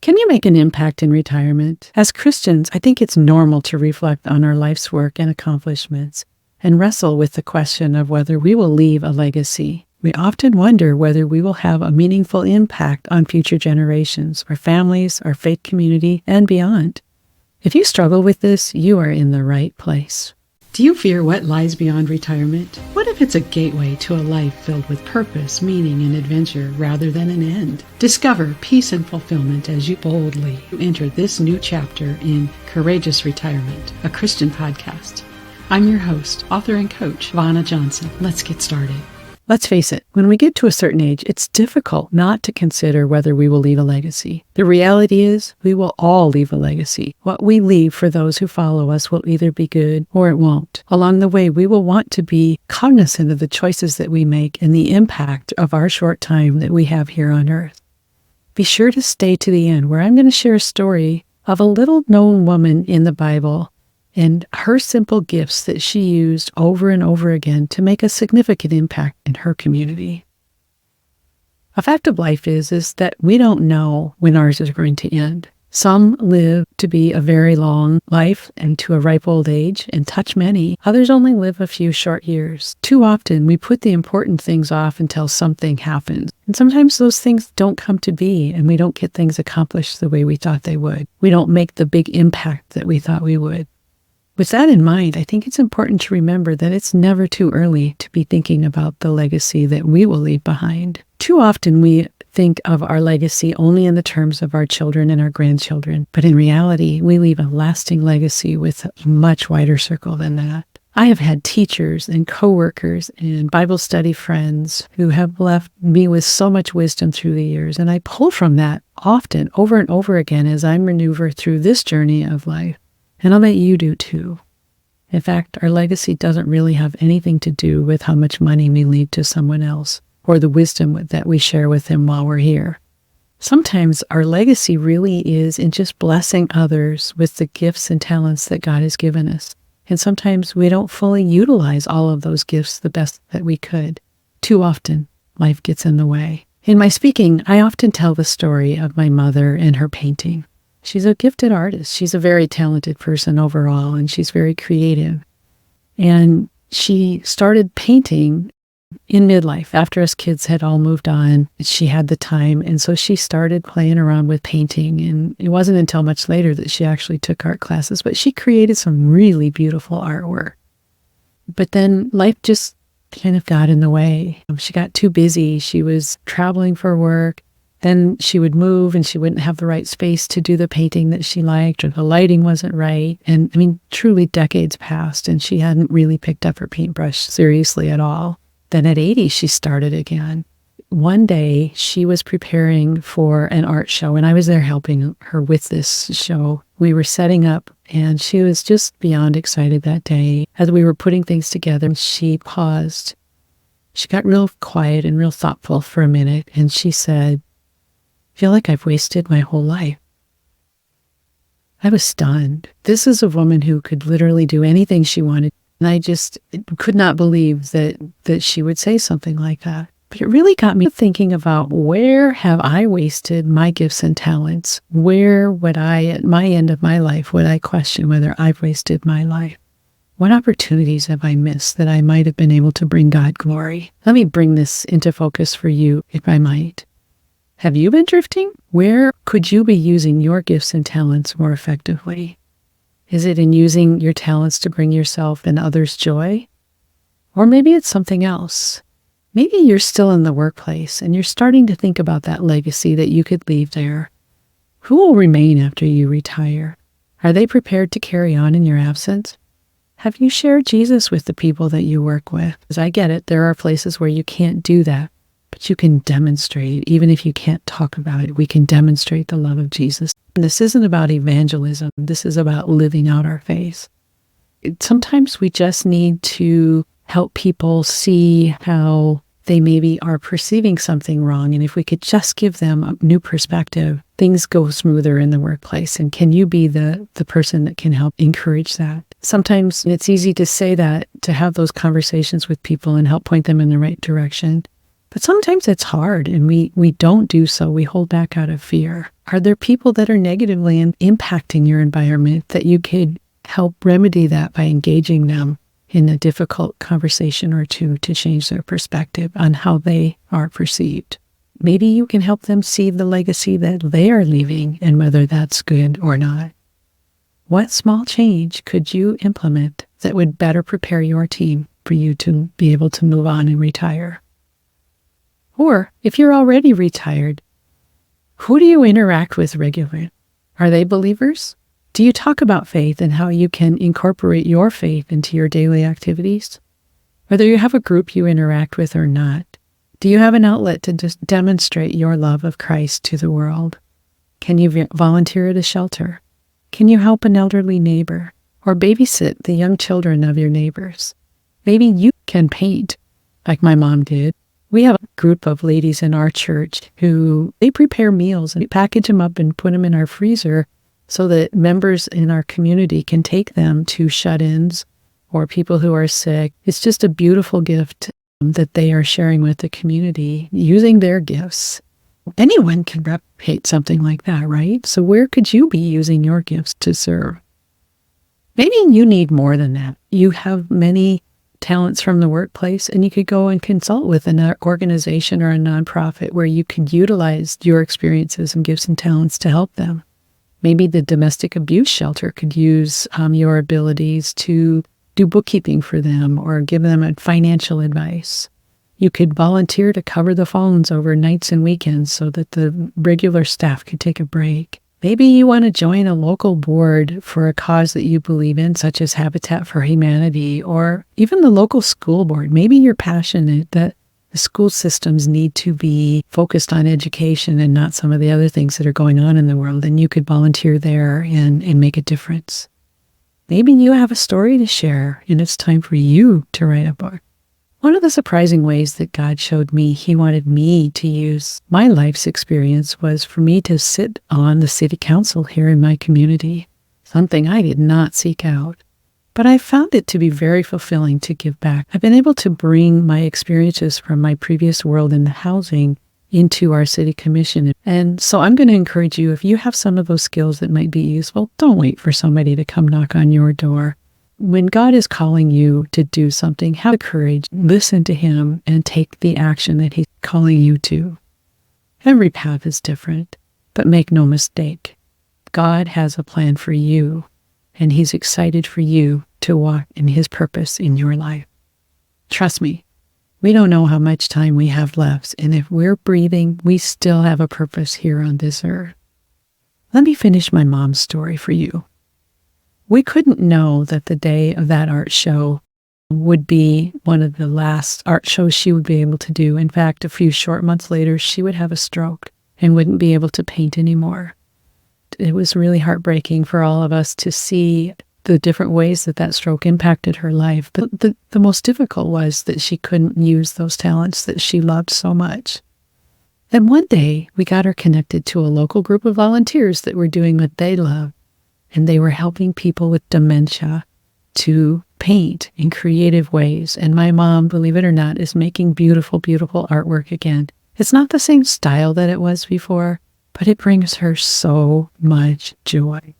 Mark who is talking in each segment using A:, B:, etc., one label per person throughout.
A: Can you make an impact in retirement? As Christians, I think it's normal to reflect on our life's work and accomplishments and wrestle with the question of whether we will leave a legacy. We often wonder whether we will have a meaningful impact on future generations, our families, our faith community, and beyond. If you struggle with this, you are in the right place. Do you fear what lies beyond retirement? What if it's a gateway to a life filled with purpose, meaning, and adventure rather than an end? Discover peace and fulfillment as you boldly enter this new chapter in Courageous Retirement, a Christian podcast. I'm your host, author and coach, Vona Johnson. Let's get started. Let's face it, when we get to a certain age, it's difficult not to consider whether we will leave a legacy. The reality is, we will all leave a legacy. What we leave for those who follow us will either be good or it won't. Along the way, we will want to be cognizant of the choices that we make and the impact of our short time that we have here on earth. Be sure to stay to the end, where I'm going to share a story of a little-known woman in the Bible and her simple gifts that she used over and over again to make a significant impact in her community. A fact of life is that we don't know when ours is going to end. Some live to be a very long life and to a ripe old age and touch many. Others only live a few short years. Too often, we put the important things off until something happens. And sometimes those things don't come to be, and we don't get things accomplished the way we thought they would. We don't make the big impact that we thought we would. With that in mind, I think it's important to remember that it's never too early to be thinking about the legacy that we will leave behind. Too often we think of our legacy only in the terms of our children and our grandchildren, but in reality, we leave a lasting legacy with a much wider circle than that. I have had teachers and coworkers and Bible study friends who have left me with so much wisdom through the years, and I pull from that often, over and over again, as I maneuver through this journey of life. And I'll bet you do too. In fact, our legacy doesn't really have anything to do with how much money we leave to someone else or the wisdom that we share with them while we're here. Sometimes our legacy really is in just blessing others with the gifts and talents that God has given us. And sometimes we don't fully utilize all of those gifts the best that we could. Too often, life gets in the way. In my speaking, I often tell the story of my mother and her painting. She's a gifted artist. She's a very talented person overall, and she's very creative. And she started painting in midlife. After us kids had all moved on, she had the time, and so she started playing around with painting. And it wasn't until much later that she actually took art classes, but she created some really beautiful artwork. But then life just kind of got in the way. She got too busy. She was traveling for work. Then she would move and she wouldn't have the right space to do the painting that she liked, or the lighting wasn't right. And truly decades passed and she hadn't really picked up her paintbrush seriously at all. Then at 80, she started again. One day she was preparing for an art show and I was there helping her with this show. We were setting up and she was just beyond excited that day. As we were putting things together, she paused. She got real quiet and real thoughtful for a minute and she said, "I feel like I've wasted my whole life." I was stunned. This is a woman who could literally do anything she wanted. And I just could not believe that she would say something like that. But it really got me thinking about, where have I wasted my gifts and talents? Where would I, at my end of my life, would I question whether I've wasted my life? What opportunities have I missed that I might have been able to bring God glory? Let me bring this into focus for you, if I might. Have you been drifting? Where could you be using your gifts and talents more effectively? Is it in using your talents to bring yourself and others joy? Or maybe it's something else. Maybe you're still in the workplace and you're starting to think about that legacy that you could leave there. Who will remain after you retire? Are they prepared to carry on in your absence? Have you shared Jesus with the people that you work with? As I get it, there are places where you can't do that. But you can demonstrate, even if you can't talk about it, we can demonstrate the love of Jesus. And this isn't about evangelism. This is about living out our faith. Sometimes we just need to help people see how they maybe are perceiving something wrong. And if we could just give them a new perspective, things go smoother in the workplace. And can you be the person that can help encourage that? Sometimes it's easy to say that, to have those conversations with people and help point them in the right direction. But sometimes it's hard and we don't do so. We hold back out of fear. Are there people that are negatively impacting your environment that you could help remedy that by engaging them in a difficult conversation or two to change their perspective on how they are perceived? Maybe you can help them see the legacy that they are leaving and whether that's good or not. What small change could you implement that would better prepare your team for you to be able to move on and retire? Or if you're already retired, who do you interact with regularly? Are they believers? Do you talk about faith and how you can incorporate your faith into your daily activities? Whether you have a group you interact with or not, do you have an outlet to just demonstrate your love of Christ to the world? Can you volunteer at a shelter? Can you help an elderly neighbor or babysit the young children of your neighbors? Maybe you can paint like my mom did. We have a group of ladies in our church who they prepare meals and package them up and put them in our freezer so that members in our community can take them to shut-ins or people who are sick. It's just a beautiful gift that they are sharing with the community using their gifts. Anyone can replicate something like that, right? So where could you be using your gifts to serve? Maybe you need more than that. You have many talents from the workplace, and you could go and consult with an organization or a nonprofit where you could utilize your experiences and gifts and talents to help them. Maybe the domestic abuse shelter could use your abilities to do bookkeeping for them or give them financial advice. You could volunteer to cover the phones over nights and weekends so that the regular staff could take a break. Maybe you want to join a local board for a cause that you believe in, such as Habitat for Humanity, or even the local school board. Maybe you're passionate that the school systems need to be focused on education and not some of the other things that are going on in the world, and you could volunteer there and make a difference. Maybe you have a story to share, and it's time for you to write a book. One of the surprising ways that God showed me He wanted me to use my life's experience was for me to sit on the city council here in my community, something I did not seek out. But I found it to be very fulfilling to give back. I've been able to bring my experiences from my previous world in the housing into our city commission. And so I'm going to encourage you, if you have some of those skills that might be useful, don't wait for somebody to come knock on your door. When God is calling you to do something, have the courage, listen to Him, and take the action that He's calling you to. Every path is different, but make no mistake, God has a plan for you, and He's excited for you to walk in His purpose in your life. Trust me, we don't know how much time we have left, and if we're breathing, we still have a purpose here on this earth. Let me finish my mom's story for you. We couldn't know that the day of that art show would be one of the last art shows she would be able to do. In fact, a few short months later, she would have a stroke and wouldn't be able to paint anymore. It was really heartbreaking for all of us to see the different ways that that stroke impacted her life. But the most difficult was that she couldn't use those talents that she loved so much. Then one day, we got her connected to a local group of volunteers that were doing what they loved. And they were helping people with dementia to paint in creative ways. And my mom, believe it or not, is making beautiful, beautiful artwork again. It's not the same style that it was before, but it brings her so much joy.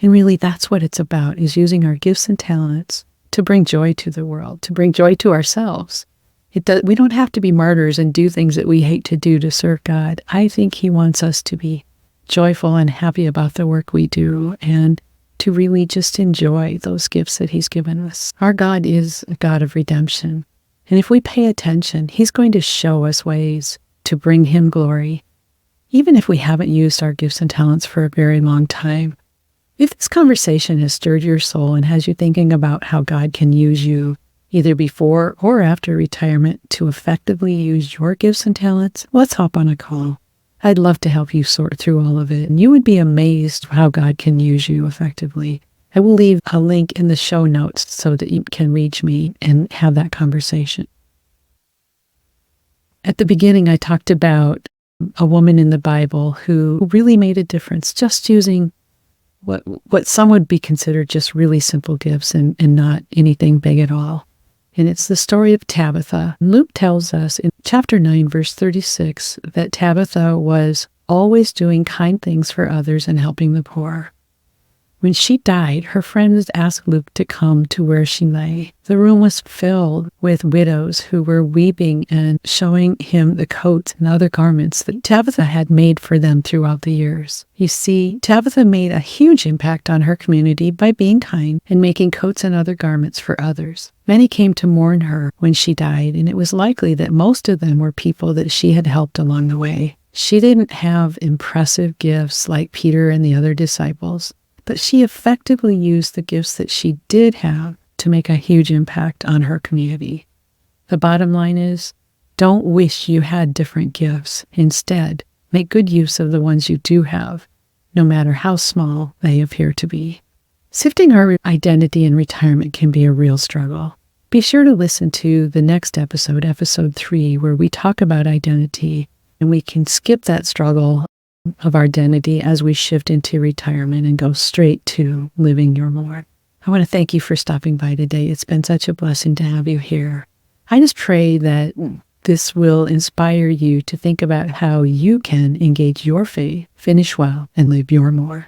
A: And really, that's what it's about, is using our gifts and talents to bring joy to the world, to bring joy to ourselves. We don't have to be martyrs and do things that we hate to do to serve God. I think He wants us to be joyful and happy about the work we do and to really just enjoy those gifts that He's given us. Our God is a God of redemption. And if we pay attention, He's going to show us ways to bring Him glory, even if we haven't used our gifts and talents for a very long time. If this conversation has stirred your soul and has you thinking about how God can use you, either before or after retirement, to effectively use your gifts and talents, let's hop on a call. I'd love to help you sort through all of it, and you would be amazed how God can use you effectively. I will leave a link in the show notes so that you can reach me and have that conversation. At the beginning, I talked about a woman in the Bible who really made a difference just using what some would be considered just really simple gifts and not anything big at all. And it's the story of Tabitha. Luke tells us in chapter 9, verse 36, that Tabitha was always doing kind things for others and helping the poor. When she died, her friends asked Luke to come to where she lay. The room was filled with widows who were weeping and showing him the coats and other garments that Tabitha had made for them throughout the years. You see, Tabitha made a huge impact on her community by being kind and making coats and other garments for others. Many came to mourn her when she died, and it was likely that most of them were people that she had helped along the way. She didn't have impressive gifts like Peter and the other disciples, but she effectively used the gifts that she did have to make a huge impact on her community. The bottom line is, don't wish you had different gifts. Instead, make good use of the ones you do have, no matter how small they appear to be. Sifting our identity in retirement can be a real struggle. Be sure to listen to the next episode, episode 3, where we talk about identity, and we can skip that struggle of our identity as we shift into retirement and go straight to living your more. I want to thank you for stopping by today. It's been such a blessing to have you here. I just pray that this will inspire you to think about how you can engage your faith, finish well, and live your more.